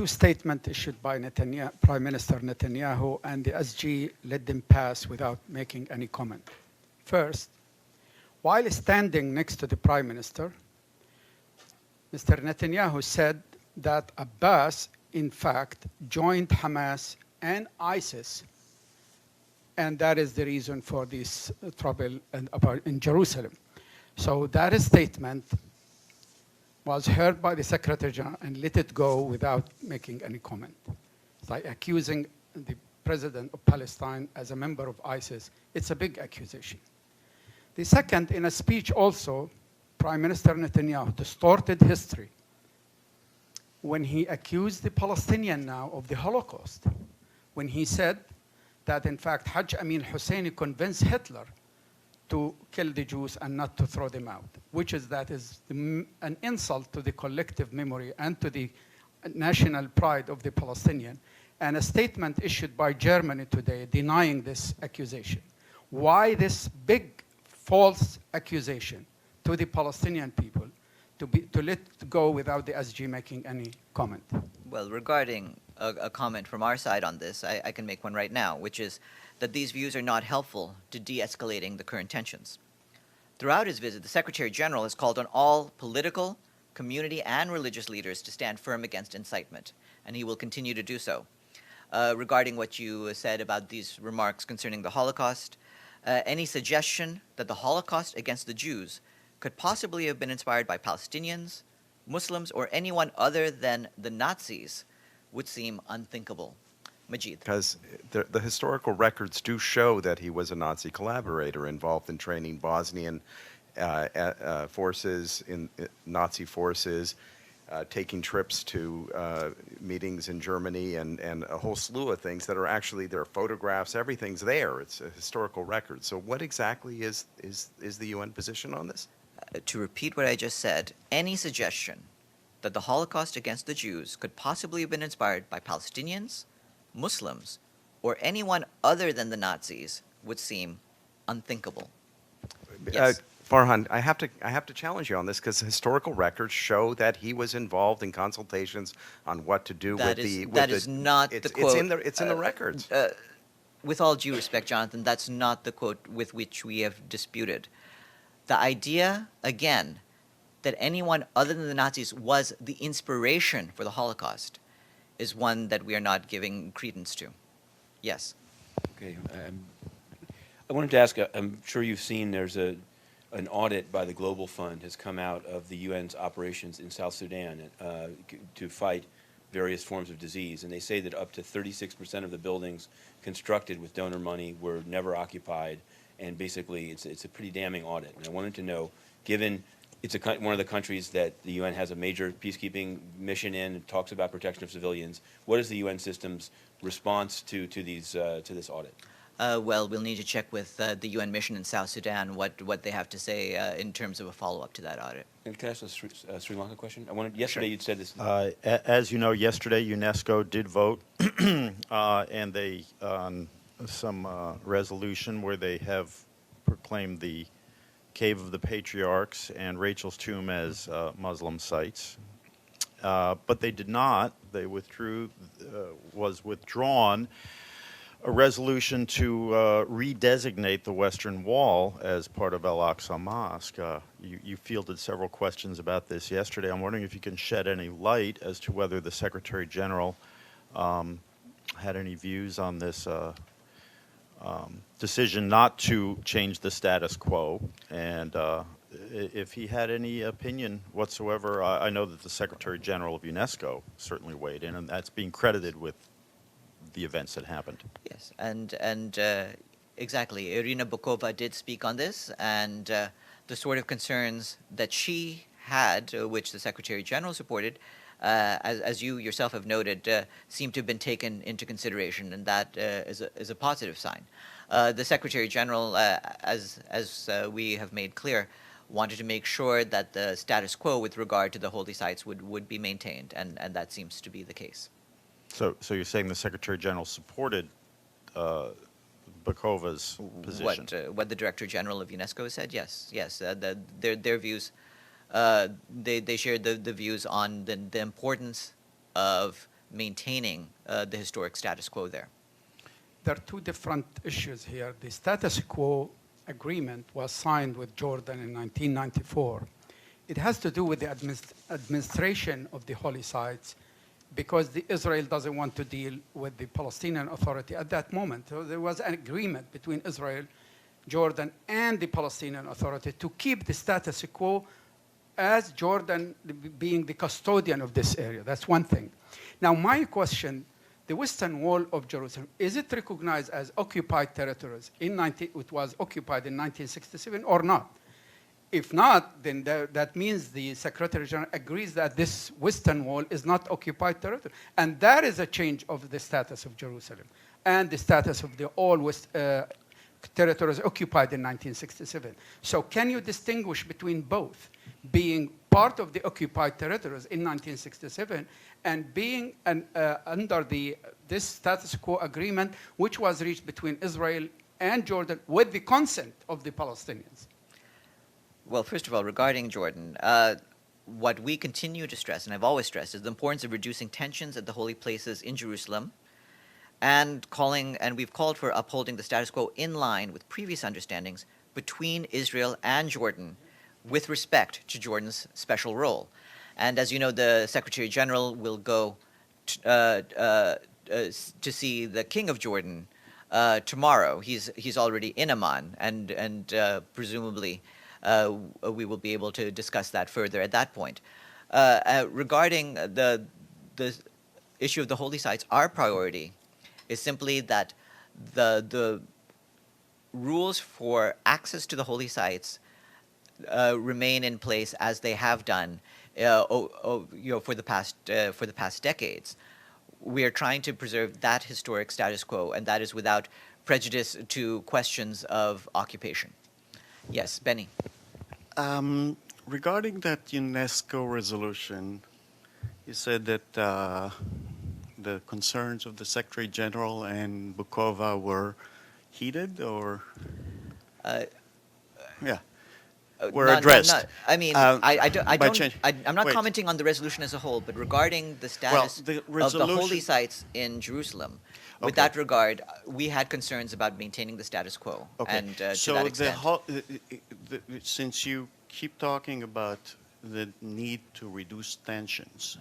two statements issued by Prime Minister Netanyahu, and the SG let them pass without making any comment. First, while standing next to the Prime Minister, Mr. Netanyahu said that Abbas, in fact, joined Hamas and ISIS, and that is the reason for this trouble in Jerusalem. So that statement was heard by the Secretary General and let it go without making any comment. It's like accusing the President of Palestine as a member of ISIS. It's a big accusation. The second, in a speech also, Prime Minister Netanyahu distorted history when he accused the Palestinian now of the Holocaust, when he said that, in fact, Hajj Amin Husseini convinced Hitler to kill the Jews and not to throw them out, which is an insult to the collective memory and to the national pride of the Palestinian, and a statement issued by Germany today denying this accusation. Why this big false accusation to the Palestinian people to let go without the SG making any comment? Well, regarding a comment from our side on this, I can make one right now, which is that these views are not helpful to de-escalating the current tensions. Throughout his visit, the Secretary General has called on all political, community, and religious leaders to stand firm against incitement, and he will continue to do so. Regarding what you said about these remarks concerning the Holocaust, any suggestion that the Holocaust against the Jews could possibly have been inspired by Palestinians, Muslims, or anyone other than the Nazis would seem unthinkable. Majid. Because the historical records do show that he was a Nazi collaborator involved in training Bosnian forces, in Nazi forces, taking trips to meetings in Germany, and a whole slew of things that are actually, there are photographs, everything's there. It's a historical record. So what exactly is the UN position on this? To repeat what I just said, any suggestion that the Holocaust against the Jews could possibly have been inspired by Palestinians, Muslims, or anyone other than the Nazis would seem unthinkable. Yes. Farhan, I have to challenge you on this, because historical records show that he was involved in consultations on what to do That with is, the. that is not the quote. It's in the records. With all due respect, Jonathan, that's not the quote with which we have disputed. The idea, again, that anyone other than the Nazis was the inspiration for the Holocaust is one that we are not giving credence to. Yes. Okay. I wanted to ask, I'm sure you've seen there's an audit by the Global Fund has come out of the UN's operations in South Sudan to fight various forms of disease. And they say that up to 36% of the buildings constructed with donor money were never occupied. And basically, it's a pretty damning audit. And I wanted to know, given it's one of the countries that the UN has a major peacekeeping mission in, and talks about protection of civilians, what is the UN system's response to this audit? Well, we'll need to check with the UN mission in South Sudan what they have to say in terms of a follow-up to that audit. And can I ask a Sri Lanka question? Yesterday you'd said this. As you know, yesterday UNESCO did vote, and they on some resolution where they have proclaimed the Cave of the Patriarchs and Rachel's Tomb as Muslim sites. But they did not. They was withdrawn a resolution to redesignate the Western Wall as part of Al-Aqsa Mosque. You fielded several questions about this yesterday. I'm wondering if you can shed any light as to whether the Secretary General had any views on this decision not to change the status quo, and if he had any opinion whatsoever. I know that the Secretary General of UNESCO certainly weighed in, and that's being credited with the events that happened. Yes, and exactly. Irina Bokova did speak on this, and the sort of concerns that she had, which the Secretary General supported, as you yourself have noted, seem to have been taken into consideration, and that is a positive sign. The Secretary General, as we have made clear, wanted to make sure that the status quo with regard to the holy sites would be maintained, and that seems to be the case. So you're saying the Secretary General supported Bokova's position? What the Director General of UNESCO said? Yes. Their views. They shared the views on the importance of maintaining the historic status quo there? There are two different issues here. The status quo agreement was signed with Jordan in 1994. It has to do with the administration of the holy sites because Israel doesn't want to deal with the Palestinian Authority at that moment. So there was an agreement between Israel, Jordan, and the Palestinian Authority to keep the status quo as Jordan being the custodian of this area. That's one thing. Now, my question, the Western Wall of Jerusalem, is it recognized as occupied territories? It was occupied in 1967 or not? If not, then that means the Secretary General agrees that this Western Wall is not occupied territory. And that is a change of the status of Jerusalem and the status of the all territories occupied in 1967. So can you distinguish between both being part of the occupied territories in 1967 and being under this status quo agreement, which was reached between Israel and Jordan with the consent of the Palestinians? Well, first of all, regarding Jordan, what we continue to stress, and I've always stressed, is the importance of reducing tensions at the holy places in Jerusalem, and we've called for upholding the status quo in line with previous understandings between Israel and Jordan with respect to Jordan's special role. And as you know, the Secretary General will go to see the King of Jordan tomorrow. He's already in Amman, and presumably we will be able to discuss that further at that point. Regarding the issue of the holy sites, our priority is simply that the rules for access to the holy sites remain in place as they have done, for the past decades. We are trying to preserve that historic status quo, and that is without prejudice to questions of occupation. Yes, Benny. Regarding that UNESCO resolution, you said that the concerns of the Secretary General and Bukova were heated, or were addressed. I mean, I'm not commenting on the resolution as a whole, but regarding the status of the holy sites in Jerusalem. With that regard, we had concerns about maintaining the status quo, and to that extent. Since you keep talking about the need to reduce tensions,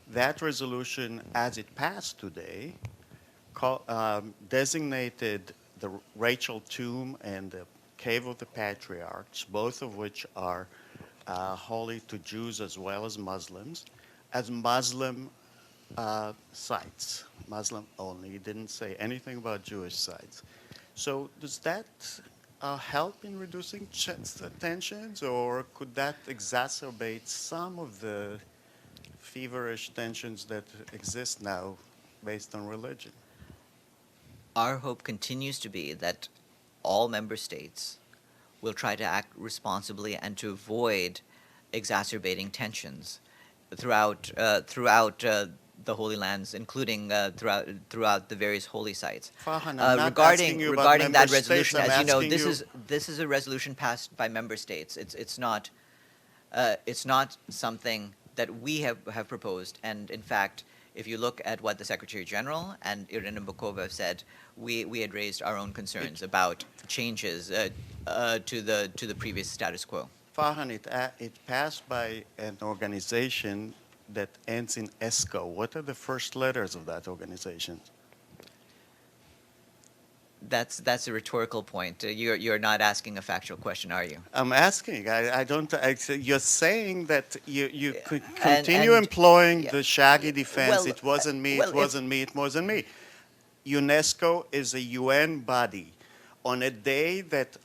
that resolution, as it passed today, designated the Rachel Tomb and the Cave of the Patriarchs, both of which are holy to Jews as well as Muslims, as Muslim sites, Muslim only. He didn't say anything about Jewish sites. So does that help in reducing tensions, or could that exacerbate some of the feverish tensions that exist now based on religion? Our hope continues to be that all member states will try to act responsibly and to avoid exacerbating tensions throughout the Holy Lands, including throughout the various holy sites. Farhan, I'm not regarding asking you about that member resolution, states, as you know, I'm asking this is a resolution passed by member states. It's not something that we have proposed. And in fact, if you look at what the Secretary General and Irina Bokova have said, we had raised our own concerns about changes to the previous status quo. Farhan, it passed by an organization that ends in ESCO. What are the first letters of that organization? That's a rhetorical point. You're not asking a factual question, are you? I'm asking. You're saying that you could continue employing the shaggy defense. Well, it wasn't me. well, It wasn't me. It wasn't me. UNESCO is a UN body. On a day that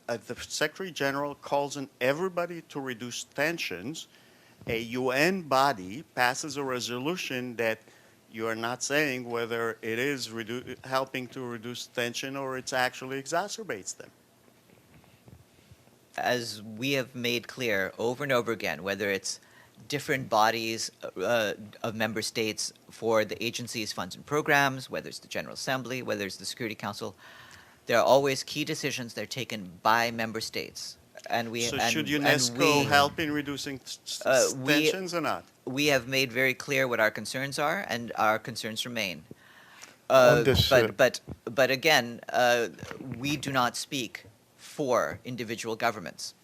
the Secretary General calls on everybody to reduce tensions, a UN body passes a resolution that you are not saying whether it is helping to reduce tension or it actually exacerbates them. As we have made clear over and over again, whether it's different bodies of member states for the agency's funds and programs, whether it's the General Assembly, whether it's the Security Council, there are always key decisions that are taken by member states. and we So and, should and UNESCO we, help in reducing we- tensions or not? we have made very clear what our concerns are, and our concerns remain. On this, But again, we do not speak for individual governments.